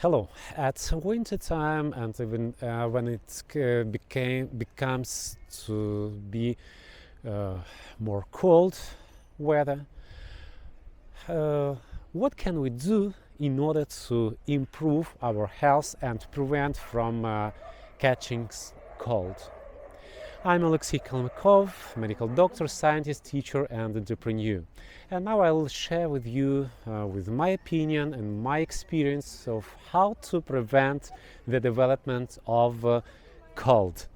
Hello. At winter time and even when becomes to be uh, more cold weather, what can we do in order to improve our health and prevent from catching cold? I'm Alexey Kalmykov, medical doctor, scientist, teacher, and entrepreneur. And now I'll share with you with my opinion and my experience of how to prevent the development of cold.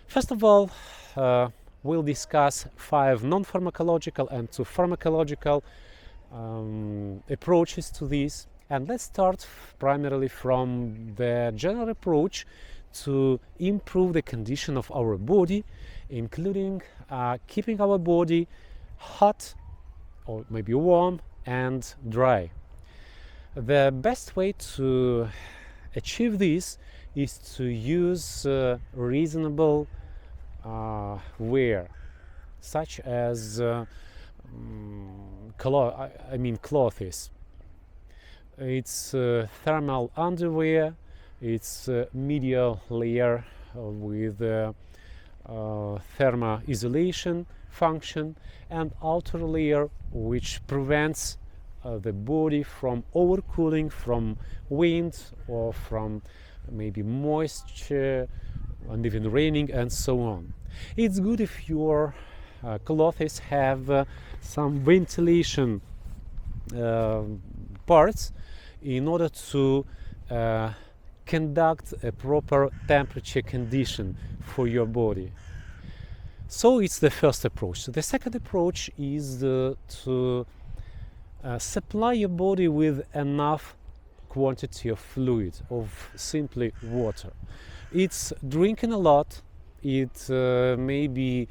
First of all, we'll discuss 5 non-pharmacological and 2 pharmacological approaches to this. And let's start primarily from the general approach to improve the condition of our body, including keeping our body hot or maybe warm and dry. The best way to achieve this is to use reasonable wear, such as clothes. It's thermal underwear. It's a medial layer with thermal isolation function, and outer layer which prevents the body from overcooling from wind or from maybe moisture and even raining and so on. It's good if your clothes have some ventilation parts in order to conduct a proper temperature condition for your body. So it's the first approach. The second approach is to supply your body with enough quantity of fluid, of simply water. It's drinking a lot. It may be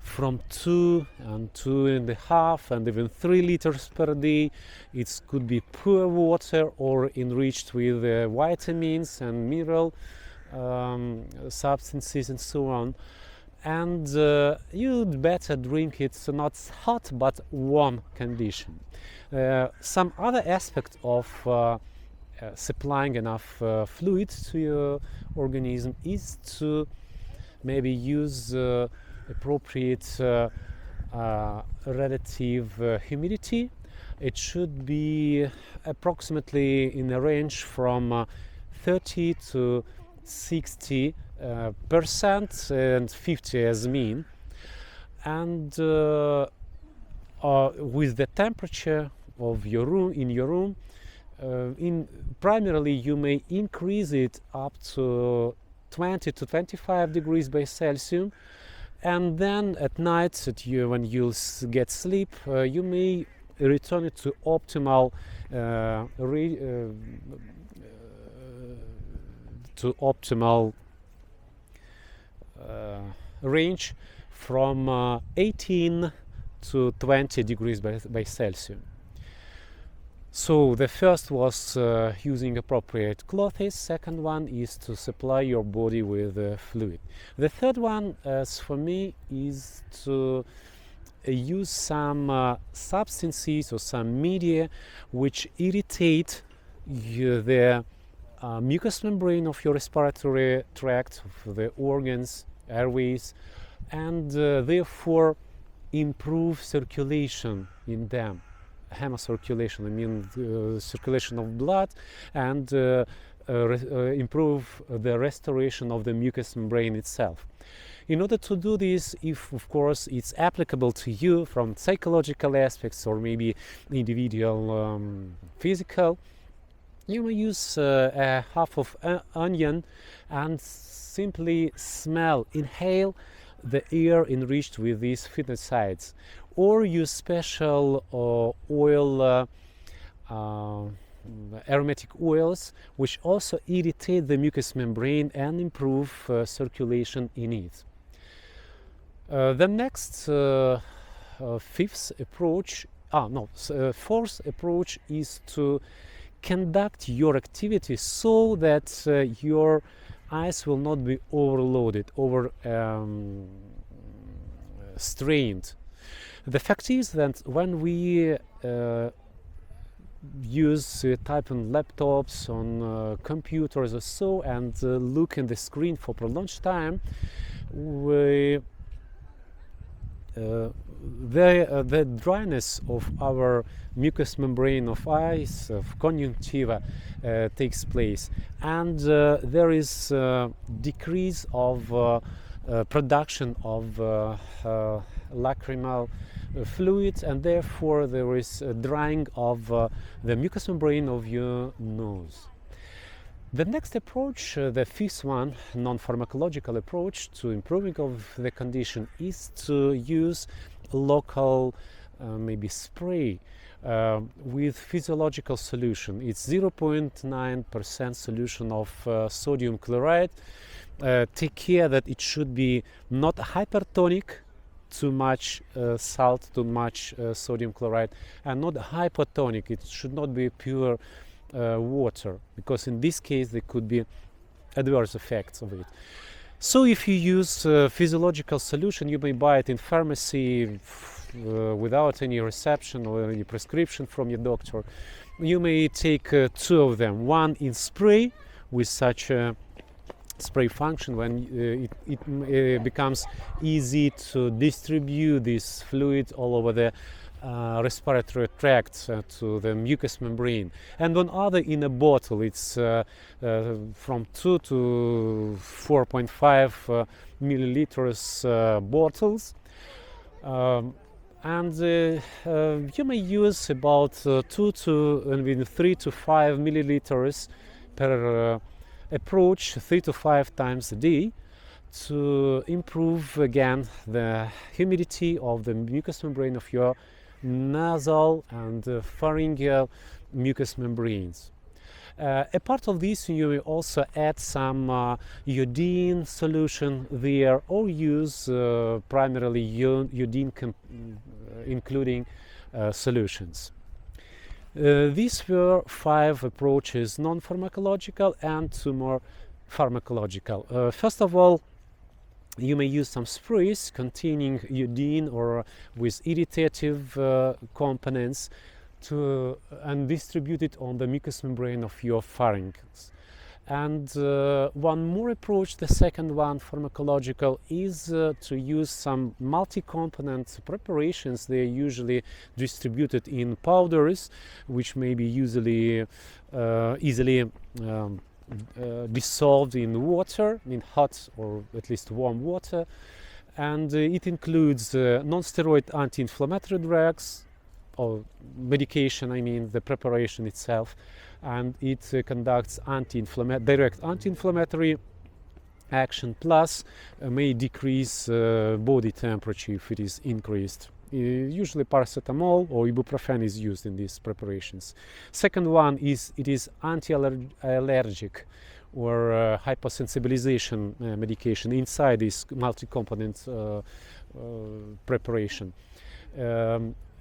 from 2 and 2.5 and even 3 liters per day. It could be pure water or enriched with vitamins and mineral substances and so on. And you'd better drink it not hot but warm condition. Some other aspect of supplying enough fluid to your organism is to maybe use appropriate relative humidity. It should be approximately in a range from 30 to 60% and 50 as mean. And with the temperature of your room, in your room, primarily you may increase it up to 20 to 25 degrees by Celsius. And then at night, when you get sleep, you may return it to optimal range from 18 to 20 degrees by Celsius. So the first was using appropriate clothes. Second one is to supply your body with fluid. The third one, as for me, is to use some substances or some media which irritate the mucous membrane of your respiratory tract, of the organs, airways, and therefore improve circulation in them. Hemocirculation, I mean circulation of blood, and improve the restoration of the mucous membrane itself. In order to do this, if of course it's applicable to you from psychological aspects or maybe individual physical, you may use a half of onion and simply inhale the air enriched with these phenicides, or use special oil, aromatic oils, which also irritate the mucous membrane and improve circulation in it. The next fourth approach is to conduct your activity so that your eyes will not be overloaded, strained. The fact is that when we use type on laptops, on computers or so, and look in the screen for prolonged time, the dryness of our mucous membrane of eyes, of conjunctiva, takes place, and there is decrease of production of lacrimal fluid, and therefore there is a drying of the mucous membrane of your nose. The next approach, the fifth one, non-pharmacological approach to improving of the condition, is to use local maybe spray with physiological solution. It's 0.9% solution of sodium chloride. Take care that it should be not hypertonic, too much salt, too much sodium chloride, and not hypotonic. It should not be pure water, because in this case there could be adverse effects of it. So if you use physiological solution, you may buy it in pharmacy without any reception or any prescription from your doctor. You may take two of them, one in spray with such a spray function when it becomes easy to distribute this fluid all over the respiratory tract to the mucous membrane, and one other in a bottle. It's from 2 to 4.5 milliliters bottles, and you may use about 3 to 5 milliliters per approach 3 to 5 times a day, to improve again the humidity of the mucous membrane of your nasal and pharyngeal mucous membranes. A part of this, you may also add some iodine solution there, or use primarily iodine including solutions. These were 5 approaches, non-pharmacological and 2 more pharmacological. First of all, you may use some sprays containing iodine or with irritative components and distribute it on the mucous membrane of your pharynx. And one more approach, the second one, pharmacological, is to use some multi-component preparations. They are usually distributed in powders, which may be easily dissolved in water, in hot or at least warm water, and it includes non-steroid anti-inflammatory drugs, or medication, I mean the preparation itself, and it conducts direct anti-inflammatory action, plus may decrease body temperature if it is increased. Usually paracetamol or ibuprofen is used in these preparations. Second one is anti-allergic or hypersensibilization medication inside this multi-component preparation.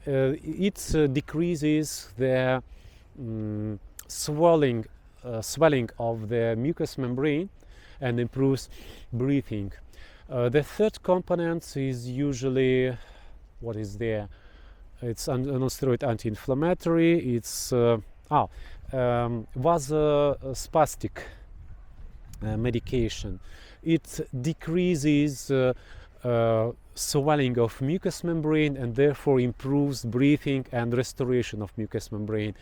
It decreases the swelling of the mucous membrane and improves breathing. The third component is usually what is there. It's non-steroid anti-inflammatory. It's vasospastic medication. It decreases swelling of mucous membrane and therefore improves breathing and restoration of mucous membrane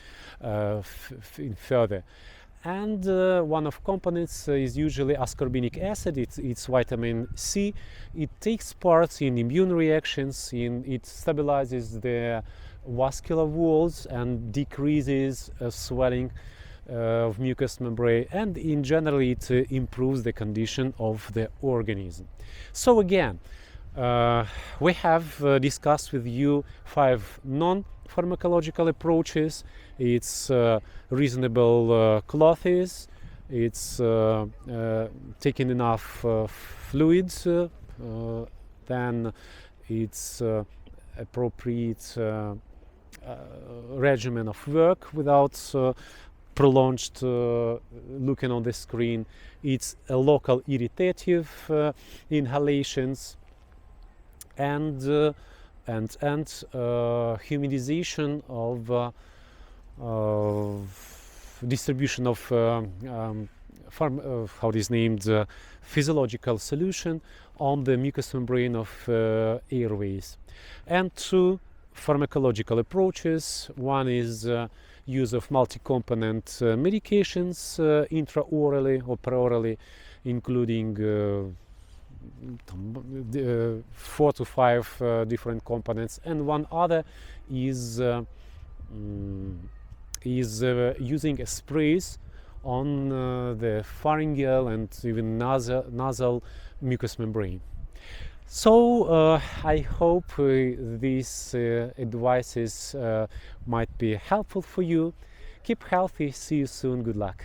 further. And one of components is usually ascorbinic acid. It's vitamin C. It takes part in immune reactions. It stabilizes the vascular walls and decreases swelling of mucous membrane, and in general it improves the condition of the organism. So again, we have discussed with you 5 non-pharmacological approaches. It's reasonable clothes, it's taking enough fluids, then it's appropriate regimen of work without prolonged looking on the screen. It's a local irritative inhalations, and humidization of distribution of how it is named, physiological solution on the mucous membrane of airways. And two pharmacological approaches. One is use of multi-component medications intraorally or perorally, including 4 to 5 different components, and one other is using sprays on the pharyngeal and even nasal mucous membrane. So I hope these advices might be helpful for you. Keep healthy. See you soon. Good luck.